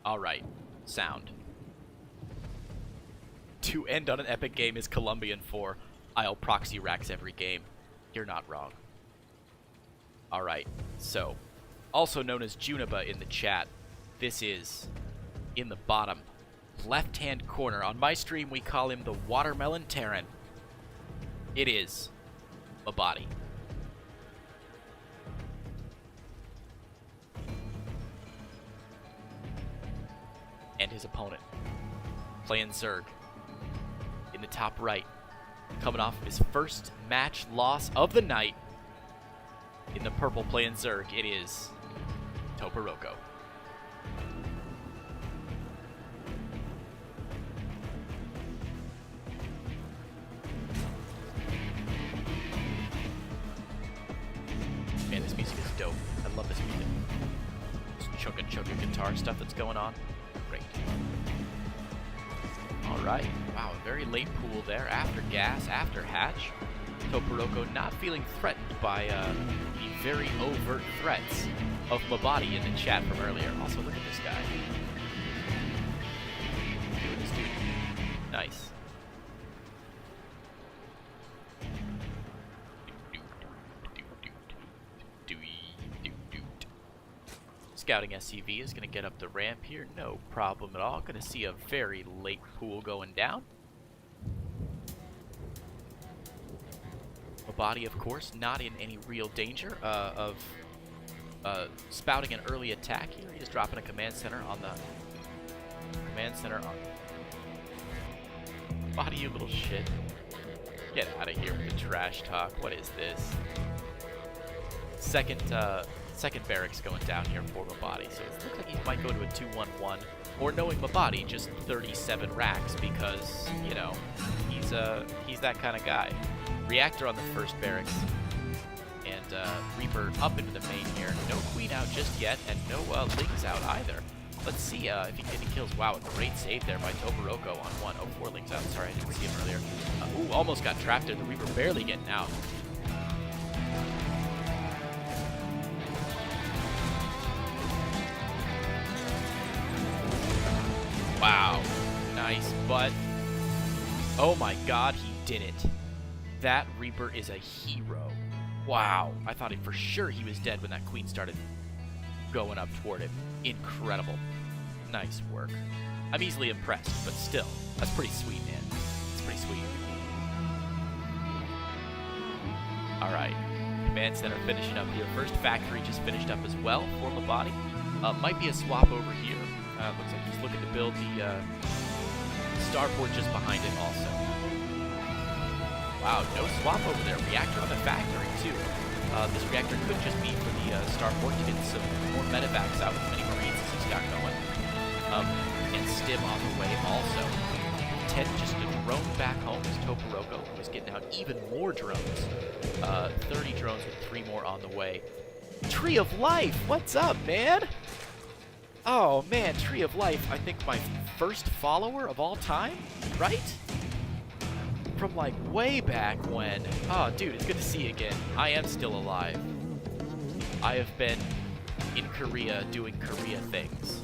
Alright. Sound. To end on an epic game is Colombian for I'll proxy racks every game. You're not wrong. Alright, so, also known as Juniba in the chat, this is in the bottom left-hand corner. On my stream, we call him the Watermelon Terran. It is a body. And his opponent, playing Zerg, in the top right, coming off of his first match loss of the night. In the purple playing Zerg, it is Toperoco. Man, this music is dope. I love this music. This chugga guitar stuff that's going on. Great. Alright. Wow, a very late pool there. After gas, after hatch. Toperoco not feeling threatened by the very overt threats of Mabadi in the chat from earlier. Also, look at this guy. Doing his duty. Nice. Scouting SCV is going to get up the ramp here. No problem at all. Going to see a very late pool going down. Mabadi, of course, not in any real danger of spouting an early attack here. He is dropping a command center on the... Command center on... Body, you little shit. Get out of here with the trash talk. What is this? Second barracks going down here for Mabadi. So it looks like he might go to a 2-1-1. Or knowing Mabadi, just 37 racks because, you know, he's that kind of guy. Reactor on the first barracks. And Reaper up into the main here. No Queen out just yet, and no Lings out either. Let's see if he can get any kills. Wow, a great save there by Toperoco on one. Oh, 4 Lings out. Sorry, I didn't see him earlier. Ooh, almost got trapped there. The Reaper barely getting out. Wow. Nice, but... Oh my god, he did it. That Reaper is a hero. Wow. I thought for sure he was dead when that Queen started going up toward him. Incredible. Nice work. I'm easily impressed, but still, that's pretty sweet, man. It's pretty sweet. Alright. Command Center finishing up here. First factory just finished up as well for Mabadi. Might be a swap over here. Looks like he's looking to build the starport just behind it also. Wow, no swap over there. Reactor on the factory, too. This reactor could just be for the starport to get some more medevacs out with many Marines as he's got going. And Stim on the way also. 10 just a drone back home as Toperoco was getting out even more drones. 30 drones with 3 more on the way. Tree of Life, what's up, man? Oh, man, Tree of Life, I think my first follower of all time, right? From, like, way back when. Oh, dude, it's good to see you again. I am still alive. I have been in Korea doing Korea things.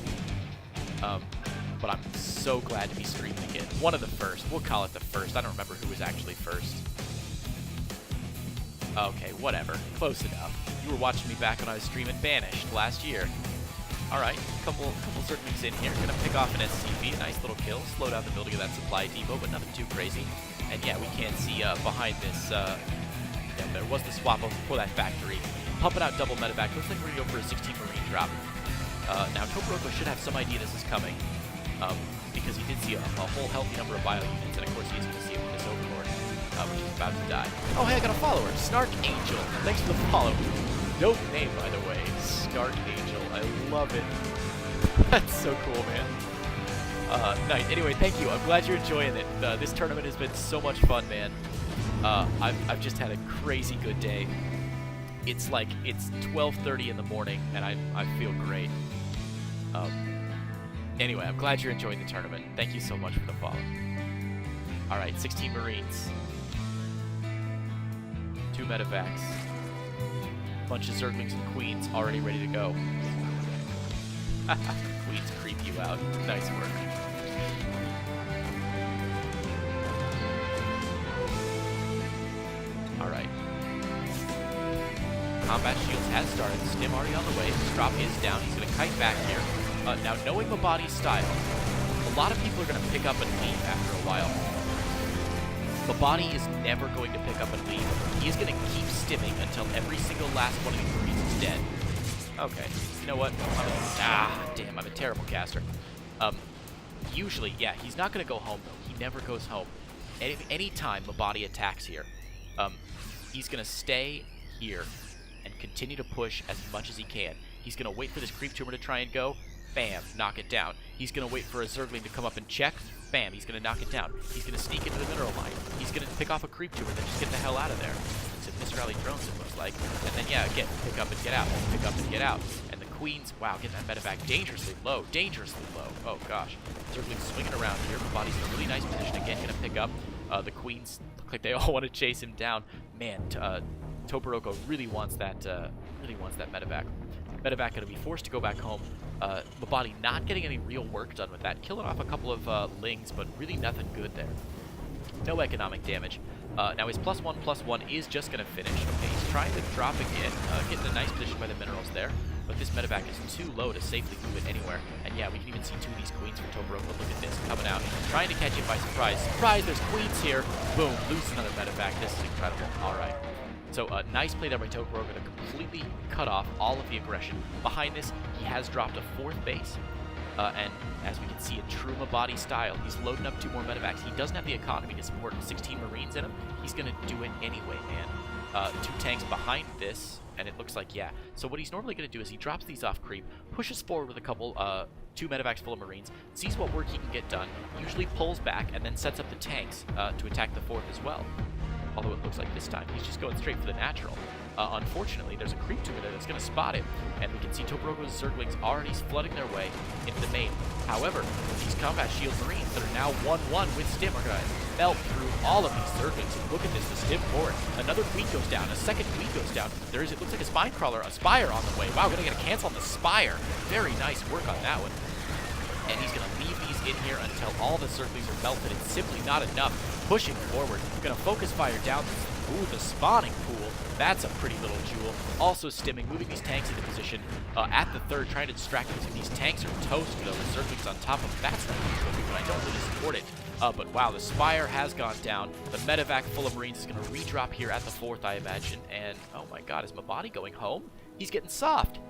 But I'm so glad to be streaming again. One of the first. We'll call it the first. I don't remember who was actually first. Okay, whatever. Close enough. You were watching me back when I was streaming Banished last year. Alright, couple Zerglings in here. Gonna pick off an SCV, a nice little kill. Slow down the building of that supply depot, but nothing too crazy. And yeah, we can't see behind this. Yeah, there was the swap for that factory. Pumping out double medevac. Looks like we're gonna go for a 16 Marine drop. Now, Toperoco should have some idea this is coming. Because he did see a whole healthy number of bio units, and of course he's gonna see it with this Overlord, which is about to die. Oh, hey, I got a follower. Snark Angel. Thanks for the follow. Dope name, by the way. Snark Angel. I love it. That's so cool, man. Nice. Anyway, thank you. I'm glad you're enjoying it. This tournament has been so much fun, man. I've just had a crazy good day. It's like, it's 12:30 in the morning, and I feel great. Anyway, I'm glad you're enjoying the tournament. Thank you so much for the follow. Alright, 16 Marines. 2 medevacs. Bunch of Zerglings and Queens already ready to go. Queens creep you out. Nice work. Alright. Combat Shields has started. Stim already on the way. Strop is down. He's going to kite back here. Now, knowing Bo3's style, a lot of people are going to pick up and leave after a while. Bo3 is never going to pick up and leave. He is going to keep stimming until every single last one of these Marines is dead. Okay. You know what? Damn, I'm a terrible caster. Usually, yeah, he's not going to go home, though. He never goes home. Any time Bo3 attacks here, he's going to stay here and continue to push as much as he can. He's going to wait for this creep tumor to try and go. Bam, knock it down. He's going to wait for a Zergling to come up and check. Bam, he's going to knock it down. He's going to sneak into the mineral line. He's going to pick off a creep tumor and then just get the hell out of there. It's a misrally drones, it looks like. And then, yeah, again, pick up and get out. Pick up and get out. And the Queens, wow, get that medevac dangerously low. Dangerously low. Oh, gosh. Zergling's swinging around here. Body's in a really nice position. Again, going to pick up. The Queens look like they all want to chase him down. Man, Toperoco really wants that medevac. Medevac going to be forced to go back home. Bo3 not getting any real work done with that. Killing off a couple of lings, but really nothing good there. No economic damage. Now his +1/+1 is just going to finish. Okay, he's trying to drop again, getting a nice position by the minerals there. But this medevac is too low to safely move it anywhere. And yeah, we can even see two of these Queens for Toperoco. Look at this, coming out, trying to catch it by surprise. Surprise, there's Queens here. Boom, lose another medevac. This is incredible. All right. So nice play there by Toperoco to completely cut off all of the aggression. Behind this, he has dropped a 4th base. And as we can see in true Bo3 style, he's loading up 2 more medevacs. He doesn't have the economy to support 16 Marines in him. He's going to do it anyway, man. 2 tanks behind this, and it looks like, yeah. So what he's normally going to do is he drops these off creep, pushes forward with a couple, 2 medevacs full of Marines, sees what work he can get done, usually pulls back, and then sets up the tanks to attack the 4th as well. Although it looks like this time he's just going straight for the natural. Unfortunately, there's a creep tumor there that's going to spot him, and we can see Toperoco's Zerglings already flooding their way into the main. However, these Combat Shield Marines that are now 1-1 with Stim are going to melt through all of these Zerglings. And look at this, the Stim forward. Another Queen goes down, a second Queen goes down. There is, it looks like a Spine Crawler, a Spire on the way. Wow, going to get a cancel on the Spire. Very nice work on that one. And he's going to leave these in here until all the Zerglings are melted. It's simply not enough. Pushing forward. Going to focus fire down. Ooh, the spawning pool. That's a pretty little jewel. Also stimming, moving these tanks into position at the 3rd, trying to distract them. These tanks are toast, though, with Zerglings on top of them. That's not good, but I don't really support it. But wow, the Spire has gone down. The medevac full of Marines is going to redrop here at the 4th, I imagine. And, oh my god, is Bo3 going home? He's getting soft.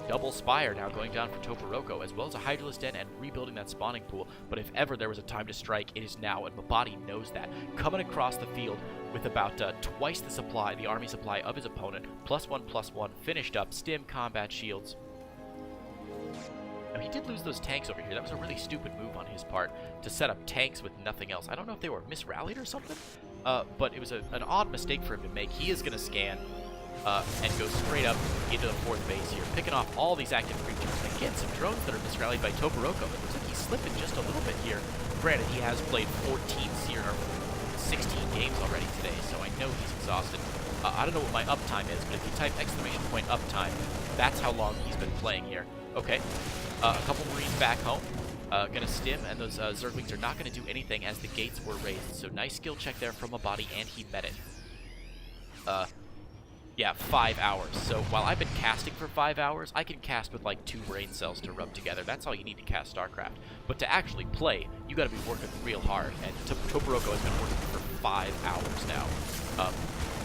Double Spire now going down for Toperoco, as well as a Hydralisk Den and rebuilding that spawning pool. But if ever there was a time to strike, it is now, and Bo3 knows that. Coming across the field with about twice the supply, the army supply of his opponent, +1/+1, finished up, Stim, Combat Shields. Now, he did lose those tanks over here. That was a really stupid move on his part to set up tanks with nothing else. I don't know if they were misrallied or something, but it was an odd mistake for him to make. He is going to scan and go straight up into the 4th base here, picking off all these active creatures. Again, some drones that are misrallied by Toperoco. It looks like he's slipping just a little bit here. Granted, he has played 16 games already today, so I know he's exhausted. I don't know what my uptime is, but if you type !uptime, that's how long he's been playing here. Okay, a couple Marines back home. Gonna stim, and those Zerglings are not gonna do anything as the gates were raised. So nice skill check there from Bo3, and he met it. Yeah, 5 hours. So while I've been casting for 5 hours, I can cast with like 2 brain cells to rub together. That's all you need to cast StarCraft. But to actually play, you got to be working real hard. And Toperoco has been working for 5 hours now.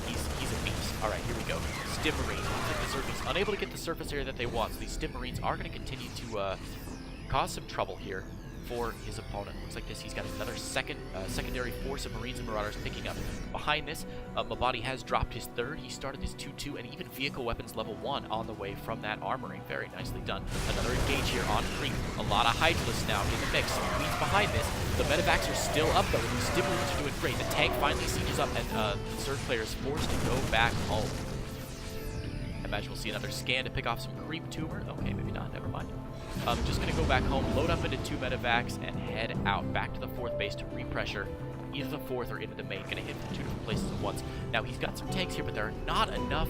He's a beast. All right, here we go. Stim Marines. The Zerglings unable to get the surface area that they want. So these Stim Marines are going to continue to cause some trouble here for his opponent. Looks like this, he's got another secondary force of Marines and Marauders picking up. Behind this, Bo3 has dropped his 3rd. He started his 2-2 and even vehicle weapons level 1 on the way from that armory. Very nicely done. Another engage here on creep. A lot of Hydralisks now in the mix. Queens behind this. The medevacs are still up though. The Stim Marines are doing great. The tank finally sieges up, and the Zerg player is forced to go back home. I imagine we'll see another scan to pick off some creep tumor. Okay, maybe not. Never mind. Just going to go back home, load up into 2 medevacs, and head out back to the 4th base to repressure either the 4th or into the main. Going to hit from 2 different places at once. Now, he's got some tanks here, but there are not enough,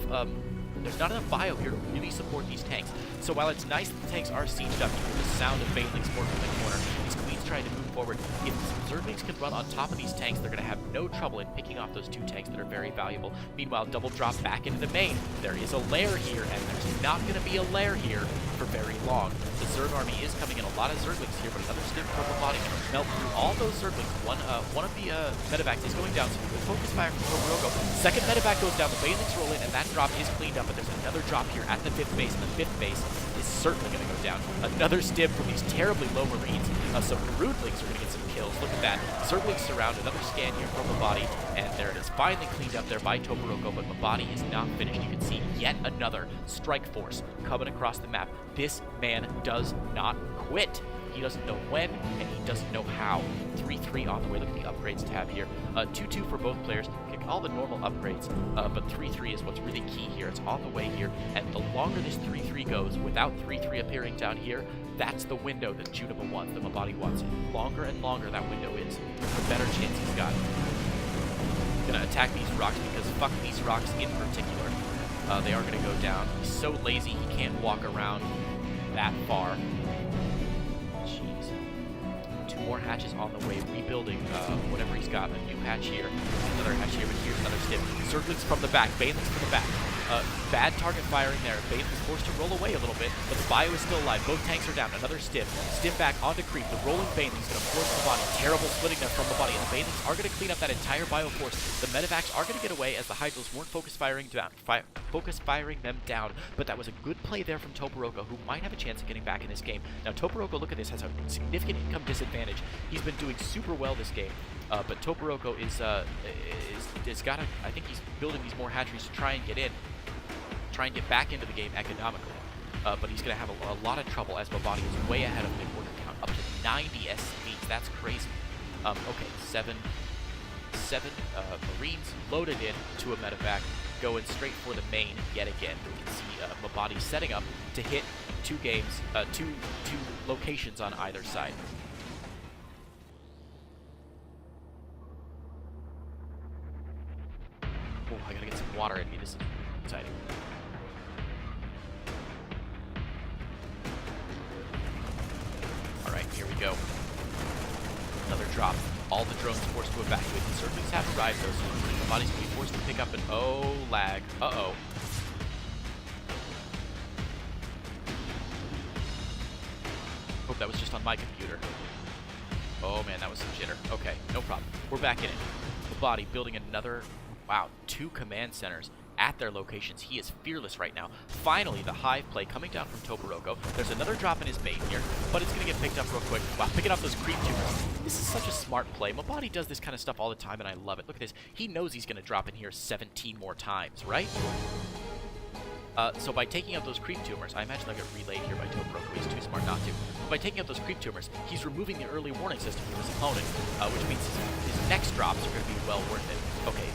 there's not enough bio here to really support these tanks. So while it's nice that the tanks are sieged up, you hear the sound of banelings working in the corner. These queens trying to move forward. If Zerglings can run on top of these tanks, they're going to have no trouble in picking off those 2 tanks that are very valuable. Meanwhile, double drop back into the main. There is a lair here, and there's not going to be a lair here for very long. The Zerg army is coming in, a lot of Zerglings here, but another stim purple body melt through all those Zerglings. One of the medevacs is going down, so we will focus fire from Toperoco. Second medevac goes down, the banelings roll in, and that drop is cleaned up, but there's another drop here at the 5th base, and the 5th base is certainly going to go down. Another stim from these terribly low marines. Some broodlings are going to get some kills. Look at that. Zerglings surround, another scan here from Mabadi, and there it is. Finally cleaned up there by Toperoco, but Mabadi is not finished. You can see yet another strike force coming across the map. This man does not quit. He doesn't know when, and he doesn't know how. 3-3 on the way. Look at the upgrades tab here. 2-2 for both players. Kick all the normal upgrades, but 3-3 is what's really key here. It's on the way here, and the longer this 3-3 goes without 3-3 appearing down here, that's the window that Juniba wants, that Mabadi wants. The longer and longer that window is, the better chance he's got. Gonna attack these rocks because fuck these rocks in particular. They are gonna go down. He's so lazy he can't walk around that far. Jeez. 2 more hatches on the way, rebuilding whatever he's got. A new hatch here, another hatch here, but here's another stim. Zerglings from the back, banelings from the back. Bad target firing there. Bane is forced to roll away a little bit, but the bio is still alive. Both tanks are down. Another stim. Stim back onto creep. The rolling Baneling's going to force the body. Terrible splitting there from the body, and the Banelings are going to clean up that entire bio force. The medevacs are going to get away as the Hydras weren't focus firing them down, but that was a good play there from Toperoco, who might have a chance of getting back in this game. Now, Toperoco, look at this, has a significant income disadvantage. He's been doing super well this game. But Toperoco is got I think he's building these more hatcheries to try and get in. Try and get back into the game economically, but he's going to have a lot of trouble as Mabadi is way ahead of him in order count, up to 90 SCVs. That's crazy. Okay, seven Marines loaded in to a medevac, going straight for the main yet again. You can see Mabadi setting up to hit 2 locations on either side. Oh, I gotta get some water in me. This is exciting. Alright, here we go. Another drop. All the drones forced to evacuate. The Zerglings have arrived though, so the body's going to be forced to pick up an lag. Uh-oh. Hope that was just on my computer. Oh man, that was some jitter. Okay, no problem. We're back in it. The body building another, wow, 2 command centers at their locations. He is fearless right now. Finally, the hive play coming down from Toperoco. There's another drop in his main here, but it's going to get picked up real quick. Wow, picking up those creep tumors. This is such a smart play. Mabadi does this kind of stuff all the time, and I love it. Look at this. He knows he's going to drop in here 17 more times, right? So by taking out those creep tumors, I imagine they'll get relayed here by Toperoco. He's too smart not to. But by taking out those creep tumors, he's removing the early warning system from his opponent, which means his next drops are going to be well worth it. Okay,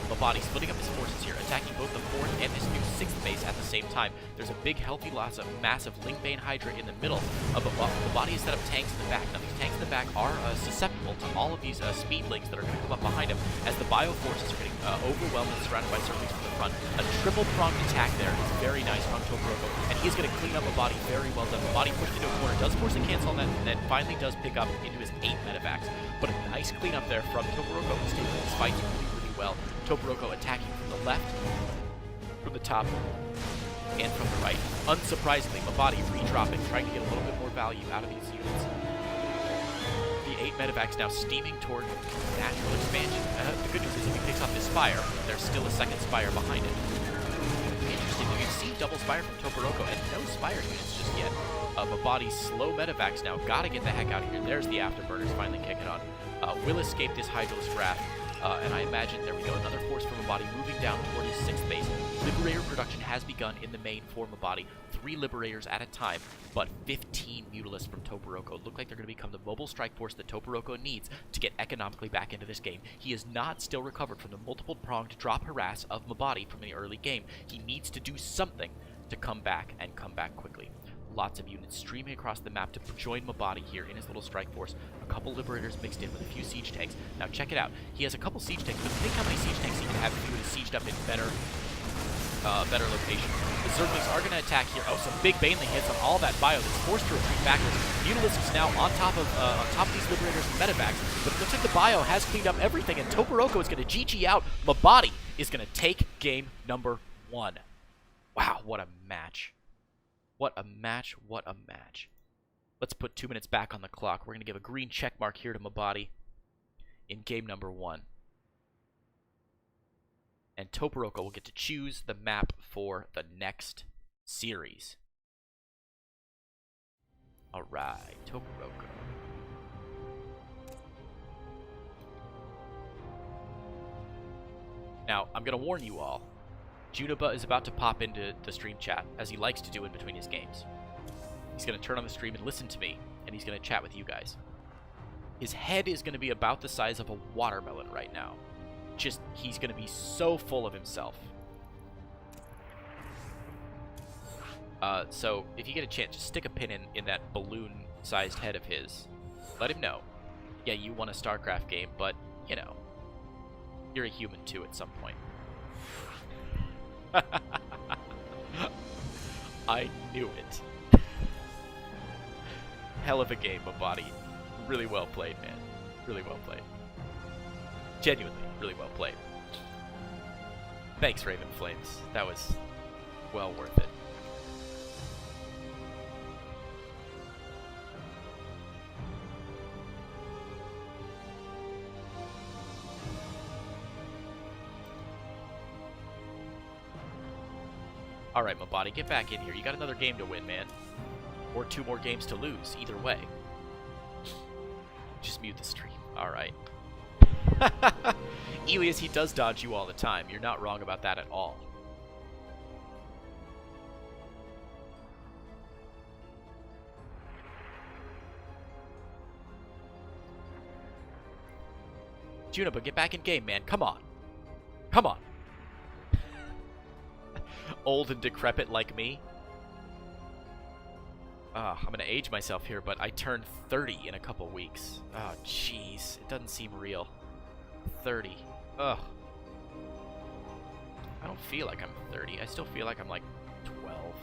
Mabadi splitting up his forces here, attacking both the 4th and this new 6th base at the same time. There's a big, healthy loss of massive Lingbane Hydra in the middle, but Mabadi has set up tanks in the back. Now, these tanks in the back are susceptible to all of these speedlings that are going to come up behind him, as the bio forces are getting overwhelmed and surrounded by Zerglings from the front. A triple-pronged attack there is very nice from Toperoco, and he's going to clean up Mabadi very well done. Mabadi pushed into a corner, does force a cancel on that, and then finally does pick up into his 8 medevacs. But a nice cleanup there from Toperoco, who's taking these fights really well. Toperoco attacking from the left, from the top, and from the right. Unsurprisingly, Mabadi redropping, trying to get a little bit more value out of these units. The 8 medevacs now steaming toward natural expansion. The good news is if he picks off this spire, there's still a second spire behind it. Interesting, you can see double spire from Toperoco, and no spire units just yet. Mabadi's slow medevacs now gotta get the heck out of here. There's the afterburners finally kicking on. Will escape this Hydra's wrath. And I imagine, there we go, another force from Mabadi moving down toward his 6th base. Liberator production has begun in the main for Mabadi. 3 Liberators at a time, but 15 Mutalisks from Toperoco. Look like they're going to become the mobile strike force that Toperoco needs to get economically back into this game. He is not still recovered from the multiple-pronged drop harass of Mabadi from the early game. He needs to do something to come back, and come back quickly. Lots of units streaming across the map to join Mabadi here in his little strike force. A couple Liberators mixed in with a few siege tanks. Now check it out. He has a couple siege tanks, but think how many siege tanks he can have if he would have sieged up in better better location. The Zerglings are going to attack here. Oh, some big Baneling hits on all that bio. That's forced to retreat backwards. Mutalisk is now on top of these Liberators and Medivacs, but it looks like the bio has cleaned up everything, and Toperoco is going to GG out. Mabadi is going to take game number 1. Wow, what a match. What a match, what a match. Let's put 2 minutes back on the clock. We're going to give a green check mark here to Mabadi in game number 1. And Toperoco will get to choose the map for the next series. Alright, Toperoco. Now, I'm going to warn you all. Juniba is about to pop into the stream chat, as he likes to do in between his games. He's going to turn on the stream and listen to me, and he's going to chat with you guys. His head is going to be about the size of a watermelon right now. Just, he's going to be so full of himself. So, if you get a chance, just stick a pin in that balloon-sized head of his. Let him know. Yeah, you won a StarCraft game, but, you know, you're a human too at some point. I knew it. Hell of a game, Mabadi. Really well played, man. Really well played. Genuinely, really well played. Thanks, Raven Flames. That was well worth it. Alright, Mabadi, get back in here. You got another game to win, man. Or 2 more games to lose, either way. Just mute the stream. Alright. Elias, he does dodge you all the time. You're not wrong about that at all. Juniba, get back in game, man. Come on. Come on. Old and decrepit like me. I'm going to age myself here, but I turn 30 in a couple weeks. Oh, jeez. It doesn't seem real. 30. Ugh. I don't feel like I'm 30. I still feel like I'm like 12.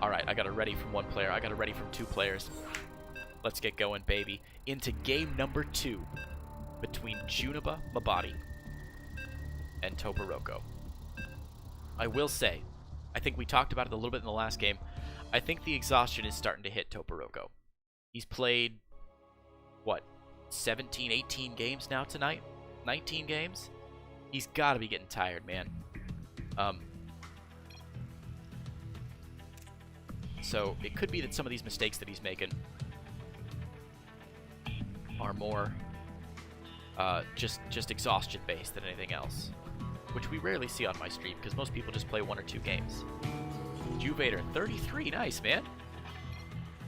Alright, I got a ready from 1 player. I got a ready from 2 players. Let's get going, baby. Into game number 2 between Juniba, Mabadi, and Toperoco. I will say, I think we talked about it a little bit in the last game. I think the exhaustion is starting to hit Toperoco. He's played, what, 17, 18 games now tonight? 19 games? He's got to be getting tired, man. So it could be that some of these mistakes that he's making are more just exhaustion based than anything else, which we rarely see on my stream because most people just play 1 or 2 games. Juvader 33, nice, man.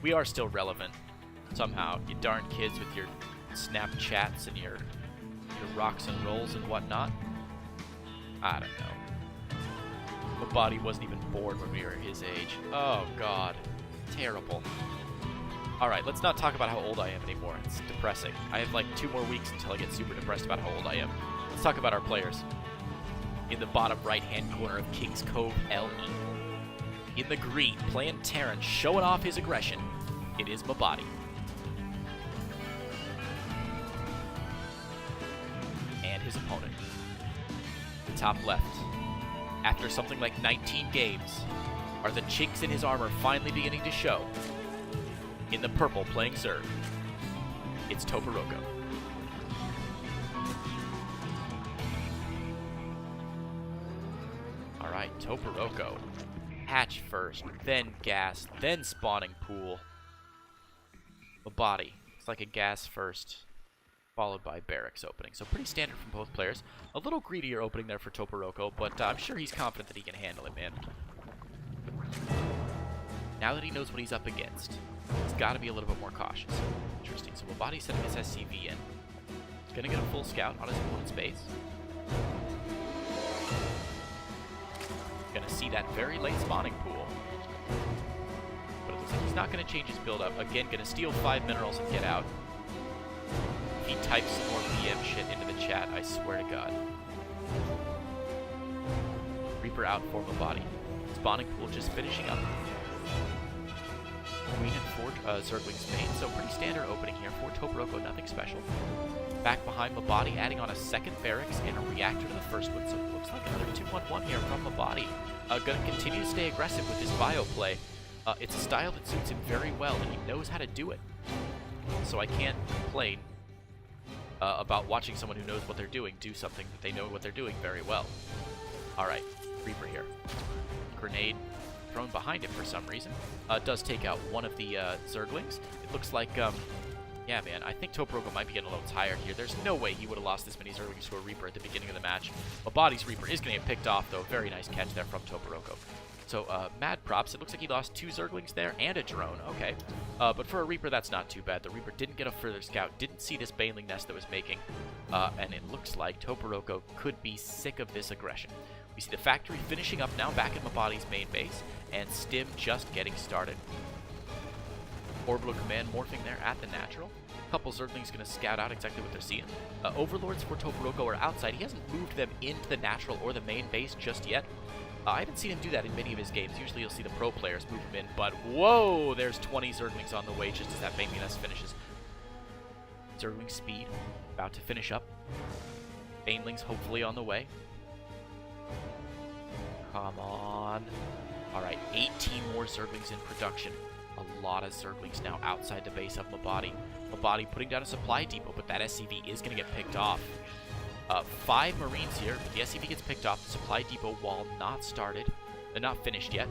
We are still relevant somehow, you darn kids with your Snapchats and your rocks and rolls and whatnot. I don't know. Mabadi wasn't even born when we were his age. Oh god, terrible. Alright, let's not talk about how old I am anymore. It's depressing. I have like 2 more weeks until I get super depressed about how old I am. Let's talk about our players. In the bottom right-hand corner of King's Cove, LE. In the green, playing Terran, showing off his aggression, it is Mabadi. And his opponent. The top left. After something like 19 games, are the chinks in his armor finally beginning to show? In the purple, playing Zerg, it's Toperoco. Alright, Toperoco. Hatch first, then gas, then spawning pool. Mabadi. It's like a gas first, followed by barracks opening. So pretty standard from both players. A little greedier opening there for Toperoco, but I'm sure he's confident that he can handle it, man. Now that he knows what he's up against, he's got to be a little bit more cautious. Interesting. So Mabadi's setting his SCV in. He's going to get a full scout on his opponent's base. Going to see that very late spawning pool. But it looks like he's not going to change his build up. Again, going to steal 5 minerals and get out. He types some more BM shit into the chat, I swear to God. Reaper out for Mabadi. Spawning pool just finishing up. Queen and 4 Zerglings main, so pretty standard opening here for Toperoco, nothing special. Back behind Mabadi, adding on a second barracks and a reactor to the first one, so it looks like another 2-1-1 here from Mabadi. Gonna continue to stay aggressive with his bio play. It's a style that suits him very well, and he knows how to do it. So I can't complain about watching someone who knows what they're doing do something that they know what they're doing very well. Alright, Reaper here. Grenade thrown behind him for some reason. Does take out one of the Zerglings. It looks like, yeah, man, I think Toperoco might be getting a little tired here. There's no way he would have lost this many Zerglings to a Reaper at the beginning of the match. Mabadi's Reaper is going to get picked off, though. Very nice catch there from Toperoco. So, mad props. It looks like he lost 2 Zerglings there and a drone. Okay. But for a Reaper, that's not too bad. The Reaper didn't get a further scout, didn't see this Baneling nest that was making, and it looks like Toperoco could be sick of this aggression. We see the factory finishing up now back at Mabadi's main base, and Stim just getting started. Orbital Command morphing there at the natural. Couple Zerglings going to scout out exactly what they're seeing. Overlords for Toperoco are outside. He hasn't moved them into the natural or the main base just yet. I haven't seen him do that in many of his games. Usually you'll see the pro players move him in, but whoa, there's 20 Zerglings on the way just as that Baneling nest finishes. Zergling speed, about to finish up. Banelings hopefully on the way. Come on. Alright, 18 more Zerglings in production. A lot of Zerglings now outside the base of Mabadi. Mabadi putting down a supply depot, but that SCV is going to get picked off. 5 Marines here. The SCV gets picked off. The supply depot wall not started. Not finished yet.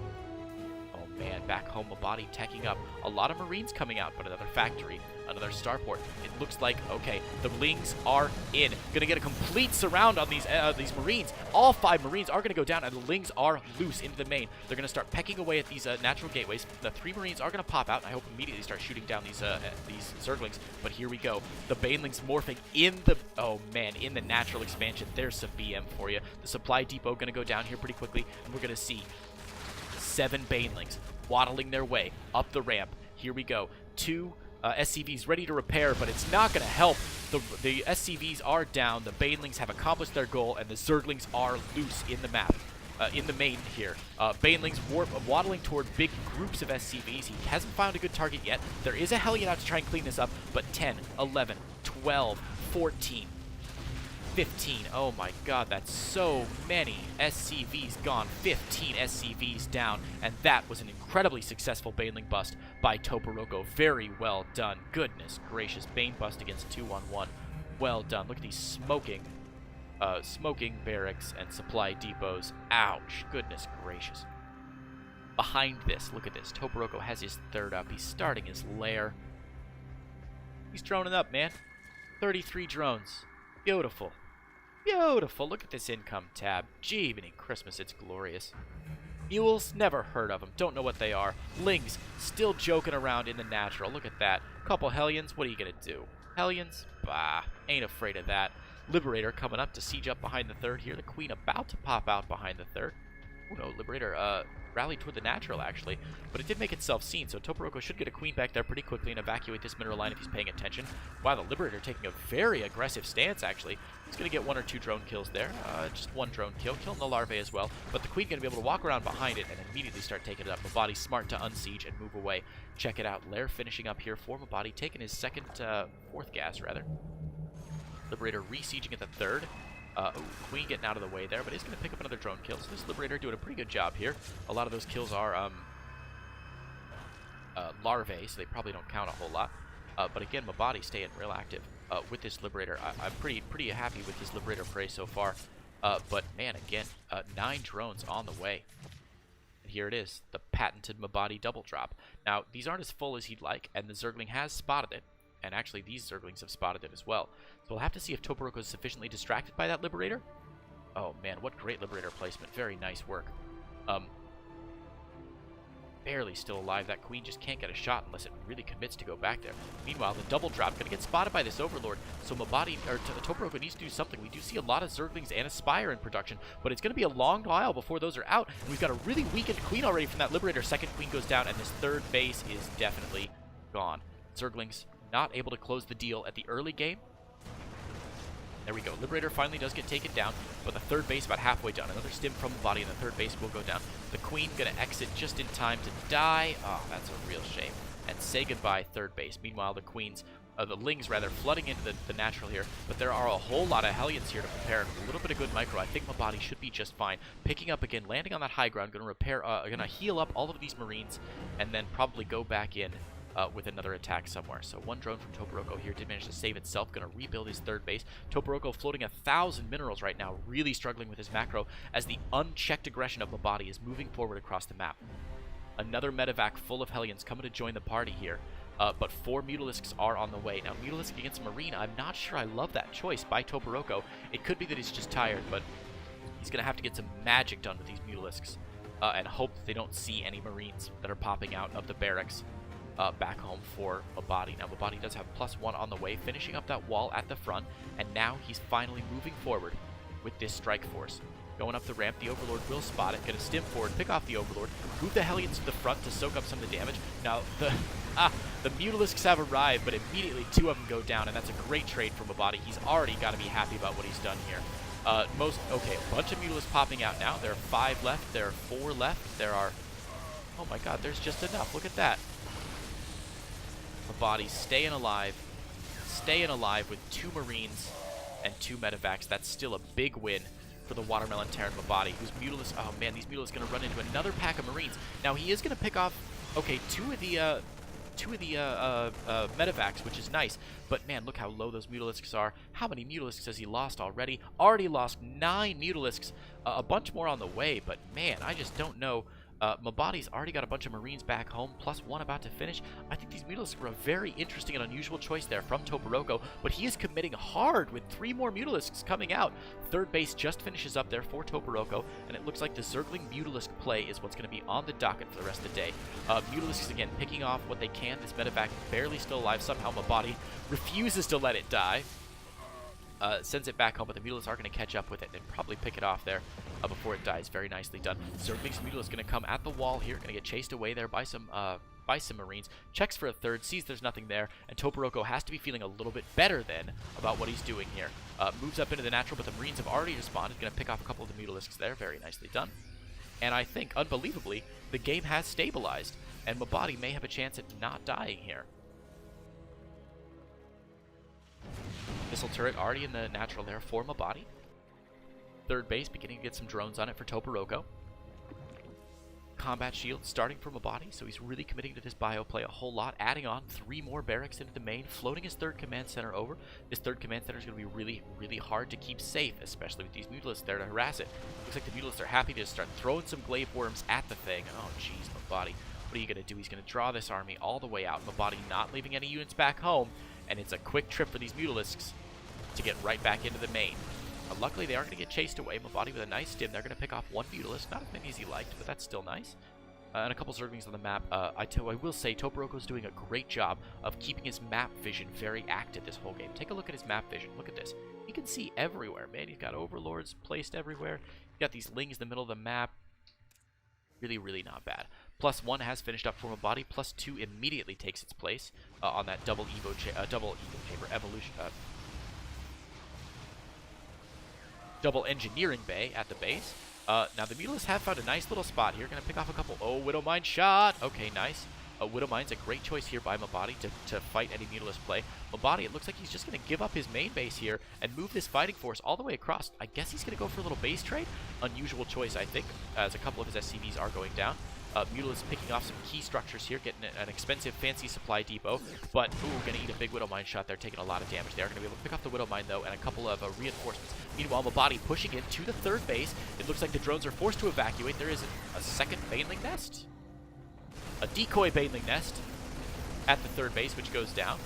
Oh man, back home Mabadi teching up. A lot of Marines coming out, but another factory, another starport. It looks like, okay, the Lings are in. Gonna get a complete surround on these Marines. All 5 Marines are gonna go down, and the Lings are loose into the main. They're gonna start pecking away at these natural gateways. The 3 Marines are gonna pop out, and I hope immediately start shooting down these Zerglings. But here we go. The Banelings morphing in the, oh man, in the natural expansion. There's some BM for you. The supply depot gonna go down here pretty quickly, and we're gonna see 7 Banelings waddling their way up the ramp. Here we go. 2 SCVs ready to repair, but it's not going to help. The SCVs are down, the Banelings have accomplished their goal, and the Zerglings are loose in the map. In the main here. Banelings waddling toward big groups of SCVs. He hasn't found a good target yet. There is a Hellion out to try and clean this up, but 10, 11, 12, 14, 15. Oh my god, that's so many SCVs gone. 15 SCVs down, and that was an incredibly successful Baneling bust by Toperoco. Very well done. Goodness gracious. Bane bust against 2-on-1. Well done. Look at these smoking barracks and supply depots. Ouch. Goodness gracious. Behind this, look at this. Toperoco has his 3rd up. He's starting his lair. He's droning up, man. 33 drones. Beautiful. Beautiful. Look at this income tab. Gee, even in Christmas, it's glorious. Mules, never heard of them. Don't know what they are. Lings, still joking around in the natural. Look at that. Couple Hellions, what are you going to do? Hellions? Bah, ain't afraid of that. Liberator coming up to siege up behind the 3rd here. The Queen about to pop out behind the 3rd. Oh no, Liberator rallied toward the natural, actually. But it did make itself seen, so Toperoco should get a Queen back there pretty quickly and evacuate this mineral line if he's paying attention. Wow, the Liberator taking a very aggressive stance, actually. He's going to get 1 or 2 drone kills there. Just 1 drone kill. Killing the larvae as well. But the Queen going to be able to walk around behind it and immediately start taking it up. Mabadi's smart to unsiege and move away. Check it out. Lair finishing up here for Mabadi, taking his 4th gas, rather. Liberator re-sieging at the 3rd. Queen getting out of the way there, but he's going to pick up another drone kill. So this Liberator doing a pretty good job here. A lot of those kills are larvae, so they probably don't count a whole lot. But again, Mabadi staying real active with this Liberator. I'm pretty happy with his Liberator prey so far. But man, again, 9 drones on the way. And here it is, the patented Mabadi double drop. Now, these aren't as full as he'd like, and the Zergling has spotted it. And actually, these Zerglings have spotted it as well. So we'll have to see if Toperoco is sufficiently distracted by that Liberator. Oh man, what great Liberator placement. Very nice work. Barely still alive. That Queen just can't get a shot unless it really commits to go back there. Meanwhile, the double drop going to get spotted by this Overlord. So Mabadi, or Toperoco needs to do something. We do see a lot of Zerglings and a Spire in production, but it's going to be a long while before those are out. And we've got a really weakened Queen already from that Liberator. 2nd Queen goes down, and this 3rd base is definitely gone. Zerglings not able to close the deal at the early game, There we go. Liberator finally does get taken down, but the third base about halfway done. Another stim from the body, and the third base will go down. The Queen going to exit just in time to die. Oh, that's a real shame. And say goodbye, third base. Meanwhile, the Queens, the Lings rather, flooding into the natural here, but there are a whole lot of Hellions here to prepare. A little bit of good micro. I think my body should be just fine. Picking up again, landing on that high ground, going to repair, going to heal up all of these Marines, and then probably go back in with another attack somewhere. So one drone from Toperoco here did manage to save itself. Going to rebuild his third base. Toperoco floating 1,000 minerals right now, really struggling with his macro as the unchecked aggression of Mabadi is moving forward across the map. Another medevac full of Hellions coming to join the party here. But 4 Mutalisks are on the way. Now, Mutalisk against Marine, I'm not sure I love that choice by Toperoco. It could be that he's just tired, but he's going to have to get some magic done with these Mutalisks and hope that they don't see any Marines that are popping out of the barracks back home for Mabadi. Now, Mabadi does have +1 on the way, finishing up that wall at the front, and now he's finally moving forward with this strike force. Going up the ramp, the Overlord will spot it, going to stim forward, pick off the Overlord, move the Hellions to the front to soak up some of the damage. Now, the Mutalisks have arrived, but immediately 2 of them go down, and that's a great trade from Mabadi. He's already got to be happy about what he's done here. Okay, a bunch of Mutalisks popping out now. There are 5 left, there are 4 left, there are, oh my god, there's just enough, look at that. Mabadi staying alive with 2 Marines and 2 medevacs. That's still a big win for the Watermelon Terran Mabadi, whose Mutalisk, oh man, these Mutalisks going to run into another pack of Marines. Now, he is going to pick off, okay, 2 of the medevacs, which is nice, but man, look how low those Mutalisks are. How many Mutalisks has he lost already? Already lost 9 Mutalisks, a bunch more on the way, but man, I just don't know. Mabadi's already got a bunch of Marines back home, +1 about to finish. I think these Mutalisks were a very interesting and unusual choice there from Toperoco, but he is committing hard with 3 more Mutalisks coming out. Third base just finishes up there for Toperoco, and it looks like the Zergling Mutalisk play is what's going to be on the docket for the rest of the day. Mutalisks, again, picking off what they can. This medevac barely still alive. Somehow Mabadi refuses to let it die. Sends it back home, but the Mutalisks are going to catch up with it and probably pick it off there before it dies. Very nicely done. Zergling's Mutalisk going to come at the wall here, going to get chased away there by some Marines. Checks for a third, sees there's nothing there, and Toperoco has to be feeling a little bit better then about what he's doing here. Moves up into the natural, but the Marines have already responded. Going to pick off a couple of the Mutalisks there. Very nicely done. And I think, unbelievably, the game has stabilized, and Mabadi may have a chance at not dying here. Missile turret already in the natural there for Mabadi. Third base beginning to get some drones on it for Toperoco. Combat shield starting for Mabadi, so he's really committing to this bio play a whole lot, adding on 3 more barracks into the main, floating his third command center over. This third command center is going to be really, really hard to keep safe, especially with these Mutalisks there to harass it. Looks like the Mutalisks are happy to start throwing some glaive worms at the thing. Oh, jeez, Mabadi. What are you going to do? He's going to draw this army all the way out. Mabadi not leaving any units back home, and it's a quick trip for these Mutalisks to get right back into the main. Luckily, they are going to get chased away. Mabadi with a nice stim. They're going to pick off 1 Mutalisk. Not as many as he liked, but that's still nice. And a couple Zerglings on the map. I will say, Toperoco's doing a great job of keeping his map vision very active this whole game. Take a look at his map vision. Look at this. He can see everywhere, man. He's got Overlords placed everywhere. He's got these Lings in the middle of the map. Really, really not bad. +1 has finished up for Mabadi. +2 immediately takes its place on that double engineering bay at the base. Now the Mutalisks have found a nice little spot here. Going to pick off a couple. Oh, Widowmine shot. Okay, nice. Widowmine's a great choice here by Mabadi to fight any Mutalisk play. Mabadi, it looks like he's just going to give up his main base here and move this fighting force all the way across. I guess he's going to go for a little base trade. Unusual choice, I think, as a couple of his SCVs are going down. Mutalisks picking off some key structures here, getting an expensive fancy supply depot, but ooh, going to eat a big Widowmine shot there, taking a lot of damage. They are going to be able to pick off the Widowmine, though, and a couple of reinforcements. Meanwhile, Mabadi pushing in to the third base. It looks like the drones are forced to evacuate. There is a second Baneling nest. A decoy Baneling nest at the third base, which goes down.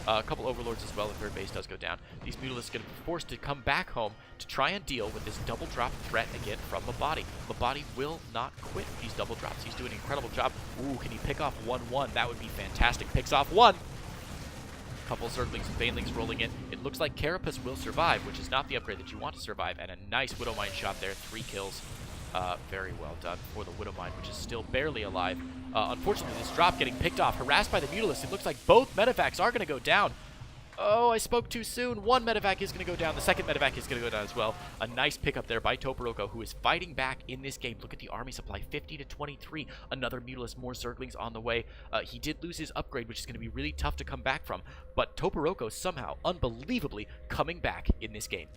A couple Overlords as well. The third base does go down. These Mutalisks get forced to come back home to try and deal with this double drop threat again from Mabadi. Mabadi will not quit these double drops. He's doing an incredible job. Ooh, can he pick off 1-1? That would be fantastic. Picks off 1. Couple Zerglings and Banelings rolling in. It looks like Carapace will survive, which is not the upgrade that you want to survive. And a nice Widowmine shot there. 3 kills. Very well done for the Widowmine, which is still barely alive. Unfortunately, this drop getting picked off, harassed by the Mutalisks. It looks like both medevacs are going to go down. Oh, I spoke too soon. One medevac is going to go down. The second medevac is going to go down as well. A nice pickup there by Toperoco, who is fighting back in this game. Look at the army supply, 50 to 23. Another Mutalisk, more Zerglings on the way. He did lose his upgrade, which is going to be really tough to come back from. But Toperoco somehow, unbelievably, coming back in this game.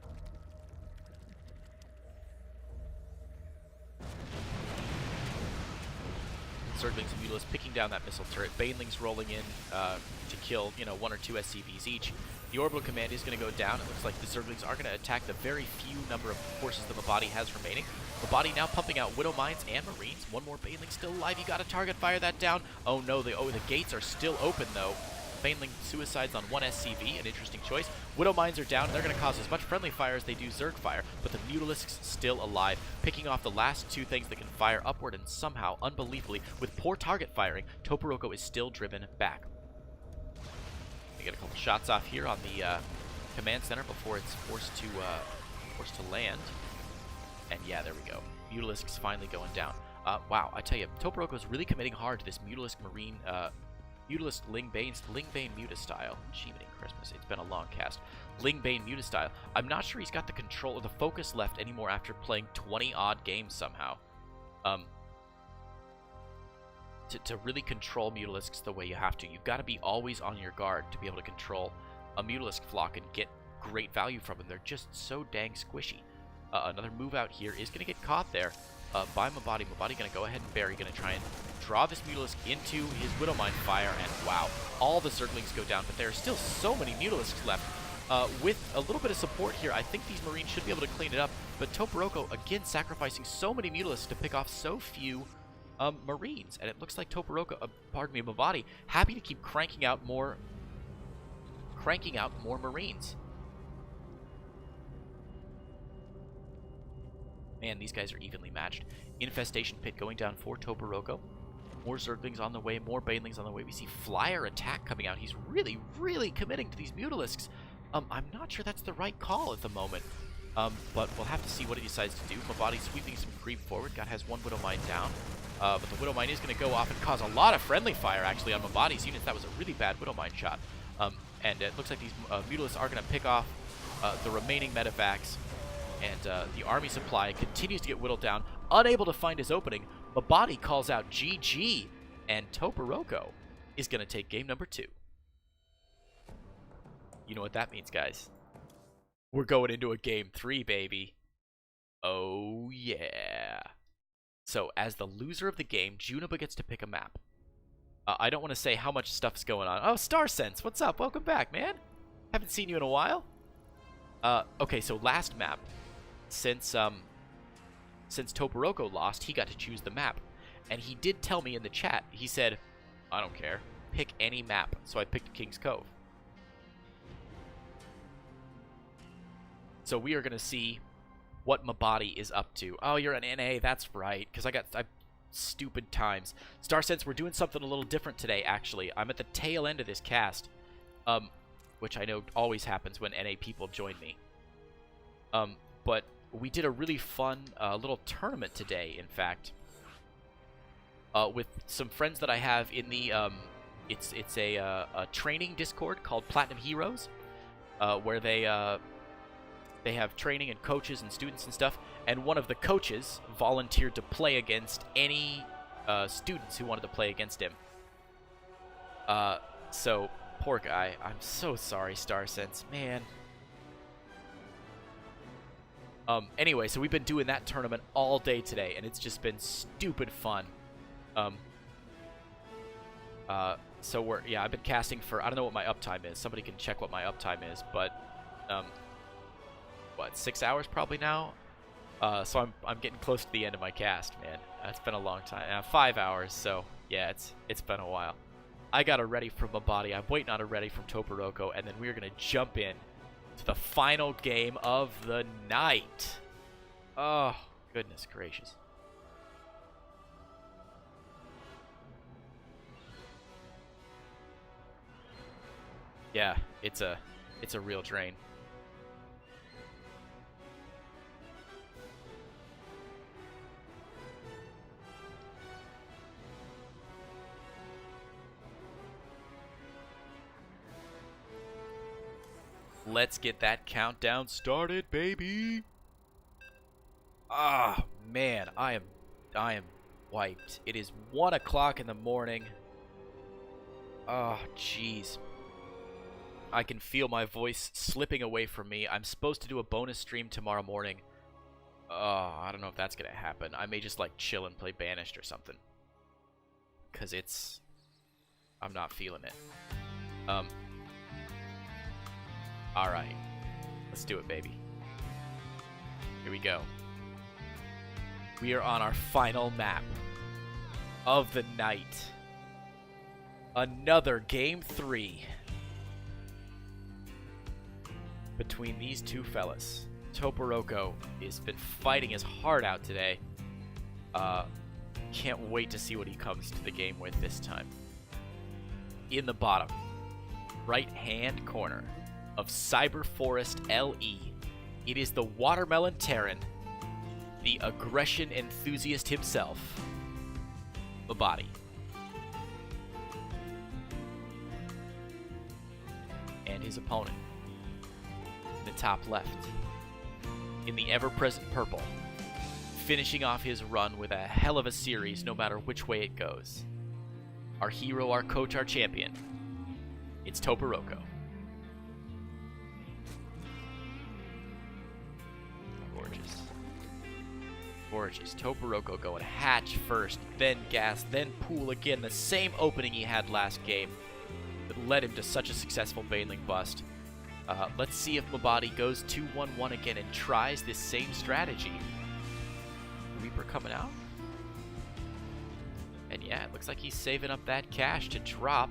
Zerglings and Mutalisk picking down that missile turret. Banelings rolling in to kill, you know, 1 or 2 SCVs each. The orbital command is going to go down. It looks like the Zerglings are going to attack the very few number of forces that Mabadi has remaining. Mabadi now pumping out Widow Mines and Marines. One more Baneling still alive. You got to target fire that down. Oh no, the gates are still open though. Baneling suicides on 1 SCV, an interesting choice. Widow Mines are down. They're going to cause as much friendly fire as they do Zerg fire, but the Mutalisks still alive, picking off the last 2 things that can fire upward, and somehow, unbelievably, with poor target firing, Toperoco is still driven back. We get a couple shots off here on the command center before it's forced to land. And yeah, there we go. Mutalisks finally going down. Wow, I tell you, Toperoco is really committing hard to this Mutalisk Marine, Mutalisk Lingbane Mutastyle. Achievement Christmas. It's been a long cast. Lingbane Mutastyle. I'm not sure he's got the control or the focus left anymore after playing 20-odd games somehow. To really control Mutalisks the way you have to, you've got to be always on your guard to be able to control a Mutalisk flock and get great value from them. They're just so dang squishy. Another move out here is going to get caught there by Mabadi. Mabadi going to go ahead and bury, going to try and draw this Mutalisk into his Widowmine fire, and wow, all the Zerglings go down, but there are still so many Mutalisks left. With a little bit of support here, I think these Marines should be able to clean it up, but Toperoco, again, sacrificing so many Mutalisks to pick off so few Marines, and it looks like Toperoco, Mabadi, happy to keep cranking out more Marines. Man, these guys are evenly matched. Infestation Pit going down for Toperoco. More Zerglings on the way, more Banelings on the way. We see Flyer Attack coming out. He's really, really committing to these Mutalisks. I'm not sure that's the right call at the moment. But we'll have to see what he decides to do. Mabadi sweeping some creep forward. God has 1 Widow Mine down. But the Widow Mine is going to go off and cause a lot of friendly fire, actually, on Mabadi's units. That was a really bad Widow Mine shot. And it looks like these Mutalisks are going to pick off the remaining medevacs. And the army supply continues to get whittled down. Unable to find his opening, Mabadi calls out GG. And Toperoco is going to take game number 2. You know what that means, guys. We're going into a game 3, baby. Oh, yeah. So, as the loser of the game, Juniba gets to pick a map. I don't want to say how much stuff's going on. Oh, StarSense, what's up? Welcome back, man. Haven't seen you in a while. Okay, so last map. Since Toperoco lost, he got to choose the map. And he did tell me in the chat, he said, I don't care. Pick any map. So I picked King's Cove. So we are going to see what Mabadi is up to. Oh, you're an NA. That's right. Because I stupid times. StarSense, we're doing something a little different today, actually. I'm at the tail end of this cast. Which I know always happens when NA people join me. But we did a really fun little tournament today, in fact. With some friends that I have in the... it's a training Discord called Platinum Heroes. Where they have training and coaches and students and stuff, and one of the coaches volunteered to play against any students who wanted to play against him. So, poor guy. I'm so sorry, StarSense. Man. Anyway, so we've been doing that tournament all day today, and it's just been stupid fun. So I've been casting for, I don't know what my uptime is. Somebody can check what my uptime is, but, what, 6 hours probably now? So I'm getting close to the end of my cast, man. It's been a long time. 5 hours, so yeah, it's been a while. I got a ready from Mabadi. I'm waiting on a ready from Toperoco, and then we're gonna jump in to the final game of the night. Oh, goodness gracious. Yeah, it's a real drain. Let's get that countdown started, baby. Ah, man, I am wiped. It is 1 o'clock in the morning. Oh, jeez. I can feel my voice slipping away from me. I'm supposed to do a bonus stream tomorrow morning. Oh, I don't know if that's gonna happen. I may just like chill and play Banished or something. Cause I'm not feeling it. Alright. Let's do it, baby. Here we go. We are on our final map of the night. Another Game 3 between these two fellas. Toperoco has been fighting his heart out today. Can't wait to see what he comes to the game with this time. In the bottom right-hand corner of Cyber Forest LE, it is the Watermelon Terran, the aggression enthusiast himself, Bo3. And his opponent, in the top left, in the ever-present purple, finishing off his run with a hell of a series no matter which way it goes. Our hero, our coach, our champion, it's Toperoco. Gorgeous. Gorgeous. Toperoco going hatch first, then gas, then pool again. The same opening he had last game that led him to such a successful Baneling bust. Let's see if Bo3 goes 2-1-1 again and tries this same strategy. Reaper coming out. And yeah, it looks like he's saving up that cash to drop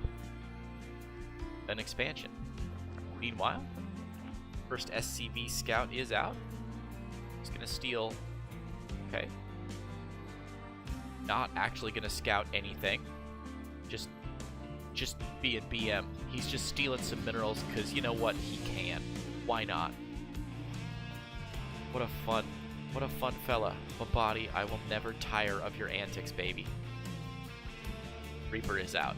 an expansion. Meanwhile, first SCV scout is out. He's going to steal. Okay. Not actually going to scout anything. Just being BM. He's just stealing some minerals because you know what? He can. Why not? What a fun fella. Bo3, I will never tire of your antics, baby. Reaper is out.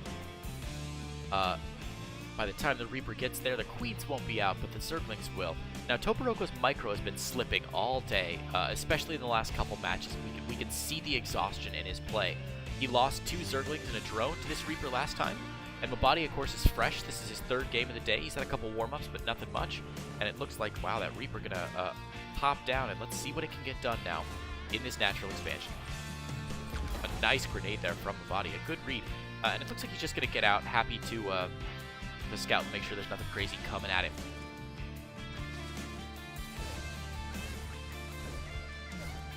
By the time the Reaper gets there, the Queens won't be out, but the Zerglings will. Now, Toperoco's micro has been slipping all day, especially in the last couple matches. We can see the exhaustion in his play. He lost 2 Zerglings and a drone to this Reaper last time, and Bo3, of course, is fresh. This is his 3rd game of the day. He's had a couple warm-ups, but nothing much. And it looks like, wow, that Reaper gonna pop down, and let's see what it can get done now in this natural expansion. A nice grenade there from Bo3, a good read. And it looks like he's just gonna get out, happy to scout and make sure there's nothing crazy coming at him.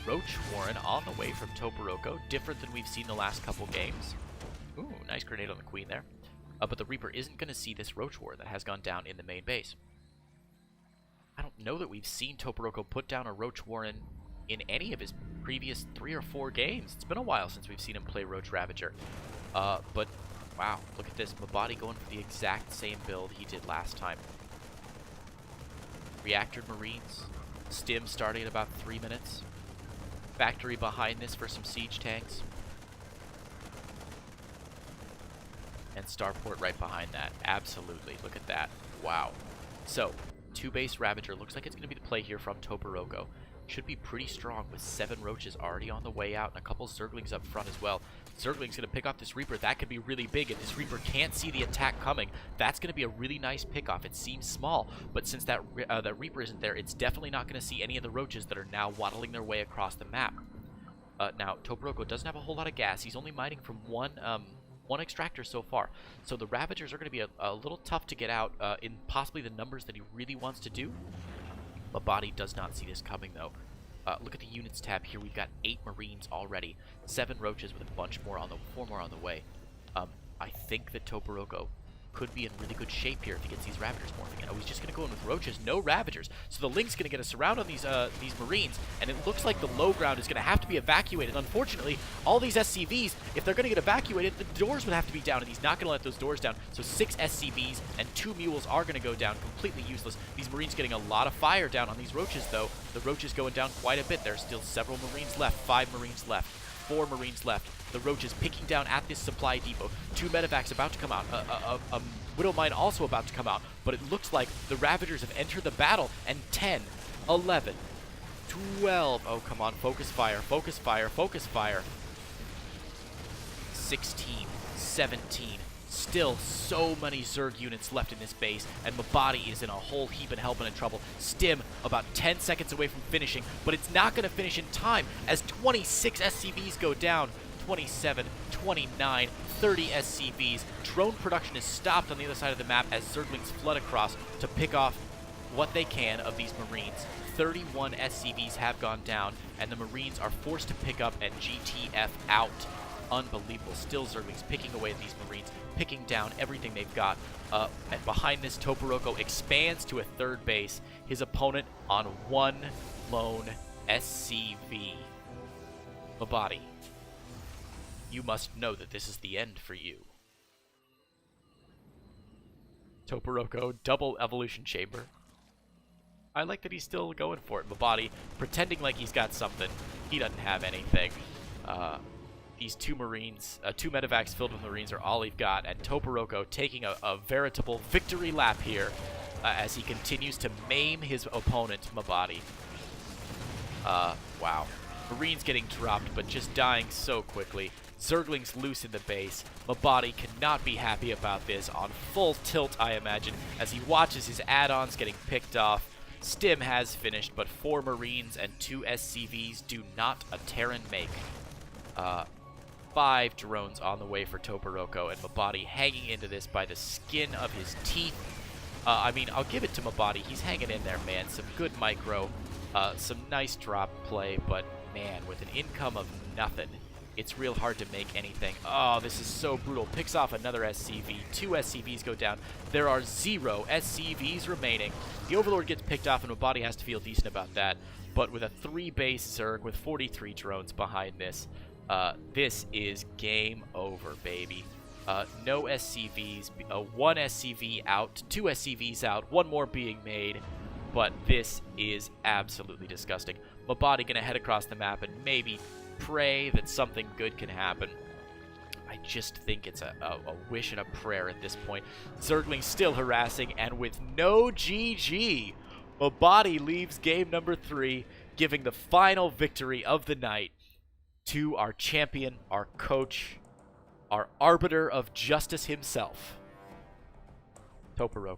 Roach Warren on the way from Toperoco, different than we've seen the last couple games. Ooh, nice grenade on the Queen there. But the Reaper isn't going to see this Roach Warren that has gone down in the main base. I don't know that we've seen Toperoco put down a Roach Warren in any of his previous 3 or 4 games. It's been a while since we've seen him play Roach Ravager. But, wow, look at this. Bo3 going for the exact same build he did last time. Reactor Marines. Stim starting in about 3 minutes. Factory behind this for some siege tanks. And Starport right behind that. Absolutely. Look at that. Wow. So, 2 base Ravager. Looks like it's going to be the play here from Toperoco. Should be pretty strong with 7 Roaches already on the way out and a couple Zerglings up front as well. Zergling's going to pick off this Reaper. That could be really big. If this Reaper can't see the attack coming, that's going to be a really nice pickoff. It seems small, but since that Reaper isn't there, it's definitely not going to see any of the Roaches that are now waddling their way across the map. Now, Toperoco doesn't have a whole lot of gas. He's only mining from one extractor so far. So the Ravagers are going to be a little tough to get out in possibly the numbers that he really wants to do. Bo3 does not see this coming, though. Look at the units tab here. We've got 8 Marines already, 7 Roaches with a bunch more on the 4 more on the way. I think that Toperoco could be in really good shape here if he gets these Ravagers morphing. Oh, he's just going to go in with Roaches, no Ravagers. So the Link's going to get a surround on these Marines, and it looks like the low ground is going to have to be evacuated. Unfortunately, all these SCVs, if they're going to get evacuated, the doors would have to be down, and he's not going to let those doors down. So 6 SCVs and 2 Mules are going to go down, completely useless. These Marines getting a lot of fire down on these Roaches, though. The Roaches going down quite a bit. There's still several Marines left, 5 Marines left. 4 Marines left. The Roach is picking down at this supply depot. 2 medevacs about to come out. A Widow Mine also about to come out. But it looks like the Ravagers have entered the battle. And 10, 11, 12. Oh, come on. Focus fire. Focus fire. Focus fire. 16, 17. Still so many Zerg units left in this base, and Mabadi is in a whole heap and helping in trouble. Stim about 10 seconds away from finishing, but it's not going to finish in time as 26 SCVs go down. 27, 29, 30 SCVs. Drone production is stopped on the other side of the map as Zerglings flood across to pick off what they can of these Marines. 31 SCVs have gone down, and the Marines are forced to pick up and GTF out. Unbelievable. Still Zerglings picking away at these Marines, picking down everything they've got. And behind this, Toperoco expands to a 3rd base. His opponent on 1 lone SCV. Mabadi, you must know that this is the end for you. Toperoco, double evolution chamber. I like that he's still going for it. Mabadi pretending like he's got something. He doesn't have anything. These 2 Marines, 2 medevacs filled with Marines are all he's got, and Toperoco taking a veritable victory lap here as he continues to maim his opponent, Mabadi. Wow. Marines getting dropped, but just dying so quickly. Zerglings loose in the base. Mabadi cannot be happy about this, on full tilt, I imagine, as he watches his add-ons getting picked off. Stim has finished, but 4 Marines and 2 SCVs do not a Terran make. 5 drones on the way for Toperoco, and Mabadi hanging into this by the skin of his teeth. I mean, I'll give it to Mabadi. He's hanging in there, man. Some good micro, some nice drop play, but, man, with an income of nothing, it's real hard to make anything. Oh, this is so brutal. Picks off another SCV. 2 SCVs go down. There are 0 SCVs remaining. The Overlord gets picked off, and Mabadi has to feel decent about that. But with a 3-base Zerg with 43 drones behind this, this is game over, baby. No SCVs, 1 SCV out, 2 SCVs out, 1 more being made, but this is absolutely disgusting. Mabadi gonna head across the map and maybe pray that something good can happen. I just think it's a wish and a prayer at this point. Zergling still harassing, and with no GG, Mabadi leaves game number 3, giving the final victory of the night to our champion, our coach, our arbiter of justice himself, Toperoco.